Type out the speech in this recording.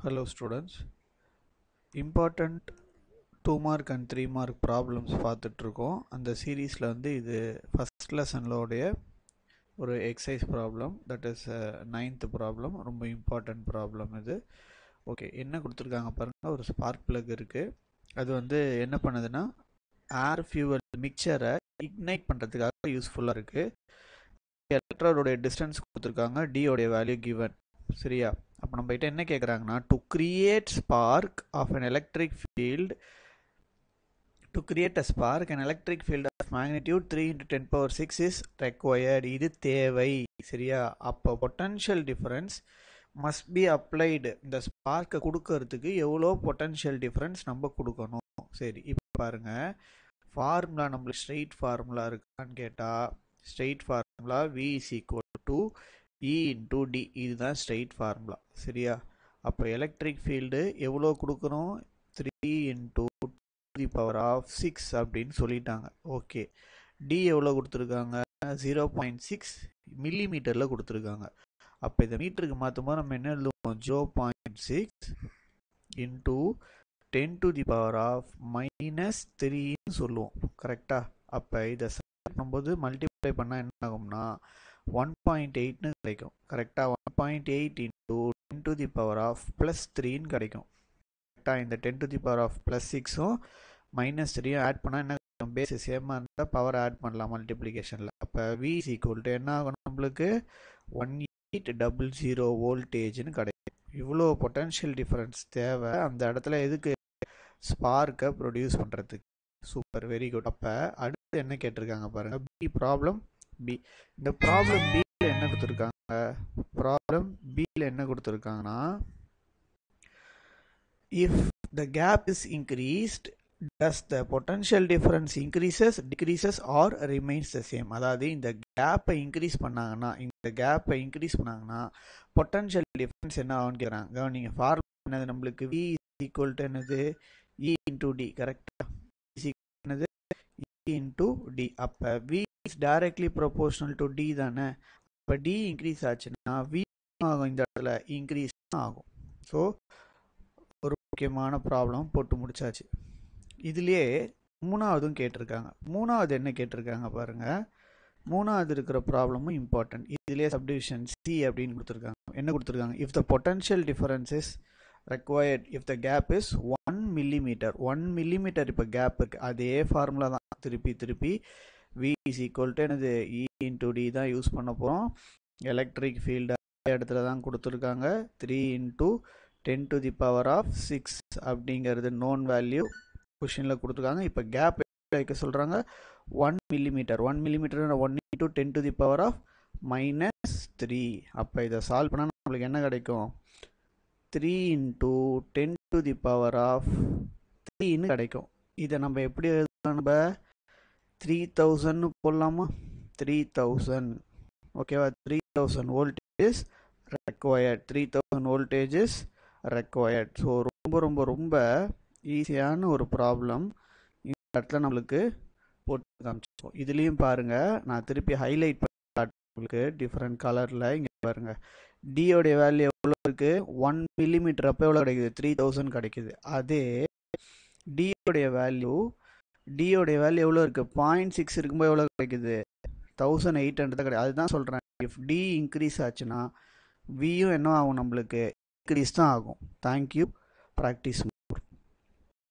Hello students, important 2 mark and 3 mark problems பார்த்துட்டு இருக்கோம். அந்த சீரீஸ்ல வந்து இது ஃபர்ஸ்ட் லெசன்லோடைய ஒரு exercise problem, that is 9th problem. ரொம்ப இம்பார்ட்டன்ட் ப்ராப்ளம் இது. ஓகே, என்ன கொடுத்துருக்காங்க பாருங்க. ஒரு ஸ்பார்க் பிளக் இருக்கு. அது வந்து என்ன பண்ணுதுன்னா ஏர் ஃபியூவல் மிக்சரை இக்னைட் பண்ணுறதுக்காக யூஸ்ஃபுல்லாக இருக்கு. எலக்ட்ரோடோடைய டிஸ்டன்ஸ் கொடுத்துருக்காங்க, டி உடைய வேல்யூ கிவன். சரியா? அப்போ நம்ம கிட்ட என்ன கேட்குறாங்கன்னா, to create spark of an electric field, to create a spark an electric field of magnitude 3 into 10 power 6 is required. இது தேவை. சரியா? அப்போ potential difference must be applied. இந்த ஸ்பார்க்கை கொடுக்கறதுக்கு எவ்வளோ பொட்டன்ஷியல் டிஃபரன்ஸ் நம்ம கொடுக்கணும். சரி, இப்போ பாருங்க, ஃபார்முலா நம்மளுக்கு ஸ்ட்ரெயிட் ஃபார்முலா இருக்கான்னு கேட்டால் straight formula V is equal to E into D. இதுதான் ஸ்ட்ரெயிட் ஃபார்முலா. சரியா? அப்போ எலக்ட்ரிக் ஃபீல்டு எவ்வளோ கொடுக்கணும்? 3 into the power of 6 அப்படின்னு சொல்லிட்டாங்க. ஓகே, டி எவ்வளோ கொடுத்துருக்காங்க? 0.6 மில்லிமீட்டரில் கொடுத்துருக்காங்க. அப்போ இதை மீட்டருக்கு மாற்றும் போது நம்ம என்ன எழுதுவோம்? 0.6 into 10 to the power of -3ன்னு சொல்லுவோம். கரெக்டா? அப்போ இதை பண்ணும்போது மல்டிப்ளை பண்ணால் என்ன ஆகும்னா 1.8ன்னு கிடைக்கும். கரெக்டாக 1.8 into 10 to the power of +3ன்னு கிடைக்கும். கரெக்டாக இந்த 10 to the power of +6ம் -3யும் ஆட் பண்ணால் என்ன கிடைக்கும்? பேஸ் சேமாக இருந்தால் பவர் ஆட் பண்ணலாம் மல்டிப்ளிகேஷனில். அப்போ V is equal to என்ன ஆகணும்? நம்மளுக்கு 1800 வோல்டேஜ்னு கிடைக்கும். இவ்வளோ பொட்டன்ஷியல் டிஃபரன்ஸ் தேவை அந்த இடத்துல. எதுக்கு? ஸ்பார்க்கை ப்ரொடியூஸ் பண்ணுறதுக்கு. Super, very good. அப்போ அடுத்து என்ன கேட்டிருக்காங்க பாருங்க, பி ப்ராப்ளம் பி. இந்த ப்ராப்ளம் பியில் என்ன கொடுத்துருக்காங்க? ப்ராப்ளம் பியில் என்ன கொடுத்துருக்காங்கன்னா, if the gap is increased does the potential difference increases, decreases or remains the same. அதாவது இந்த கேப்பை இன்க்ரீஸ் பண்ணாங்கன்னா பொட்டன்ஷியல் டிஃபரன்ஸ் என்ன ஆகும்னு கேட்குறாங்க. கவனிங்க, ஃபார்முலா என்னது நம்மளுக்கு? V is equal to என்னது? E into D. கரெக்டா? என்னது? E into D. அப்போ V is directly proportional to D தானே. இப்போ D இன்க்ரீஸ் ஆச்சுன்னா V ஆகும், இந்த இடத்துல இன்க்ரீஸ் ஆகும். ஸோ ஒரு முக்கியமான ப்ராப்ளம் போட்டு முடிச்சாச்சு. இதுலேயே மூணாவதும் கேட்டிருக்காங்க. மூணாவது என்ன கேட்டிருக்காங்க பாருங்க. மூணாவது இருக்கிற ப்ராப்ளமும் இம்பார்ட்டன்ட். இதுலேயே சப்டிவிஷன் சி அப்படின்னு கொடுத்துருக்காங்க. என்ன கொடுத்துருக்காங்க? If the potential difference is required if the gap is 1 millimeter. 1 millimeter இப்போ கேப் இருக்கு. அதே ஃபார்முலா தான் திருப்பி V is equal to என்னது? E into D தான் யூஸ் பண்ண போகிறோம். எலக்ட்ரிக் ஃபீல்டு இடத்துல தான் கொடுத்துருக்காங்க. 3 into 10 to the power of 6 அப்படிங்கிறது நோன் வேல்யூ கொஷினில் கொடுத்துருக்காங்க. இப்போ கேப் வைக்க சொல்கிறாங்க 1 millimeter. 1 millimeter 1 into 10 to the power of -3. அப்போ இதை சால்வ் பண்ணால் நம்மளுக்கு என்ன கிடைக்கும்? 3 into 10 to the power of 3ன்னு கிடைக்கும். இதை நம்ம எப்படி எழுதலாம்? நம்ம 3000 போடலாமா? 3000. ஓகேவா? 3000 voltages required. 3000 voltages required. So ரொம்ப ரொம்ப ரொம்ப ஈஸியான ஒரு ப்ராப்ளம் இந்த இடத்துல நம்மளுக்கு போட்டு காமிச்சிருக்கோம். இதுலேயும் பாருங்கள், நான் திருப்பி ஹைலைட் பண்ணி உங்களுக்கு டிஃப்ரெண்ட் கலரில். இங்கே பாருங்கள், டியோடைய வேல்யூ எவ்வளோ இருக்குது? 1 மில்லிமீட்டர். அப்போ எவ்வளோ கிடைக்குது? 3000 கிடைக்குது. அதே டியோடைய வேல்யூ எவ்வளோ இருக்குது? 0.6 இருக்கும்போது எவ்வளோ கிடைக்குது? 1800 கிடையாது. அதுதான் சொல்கிறேன், இஃப் டி இன்க்ரீஸ் ஆச்சுன்னா வியும் என்ன ஆகும்? நம்மளுக்கு இன்க்ரீஸ் தான் ஆகும். தேங்க்யூ. ப்ராக்டிஸ்.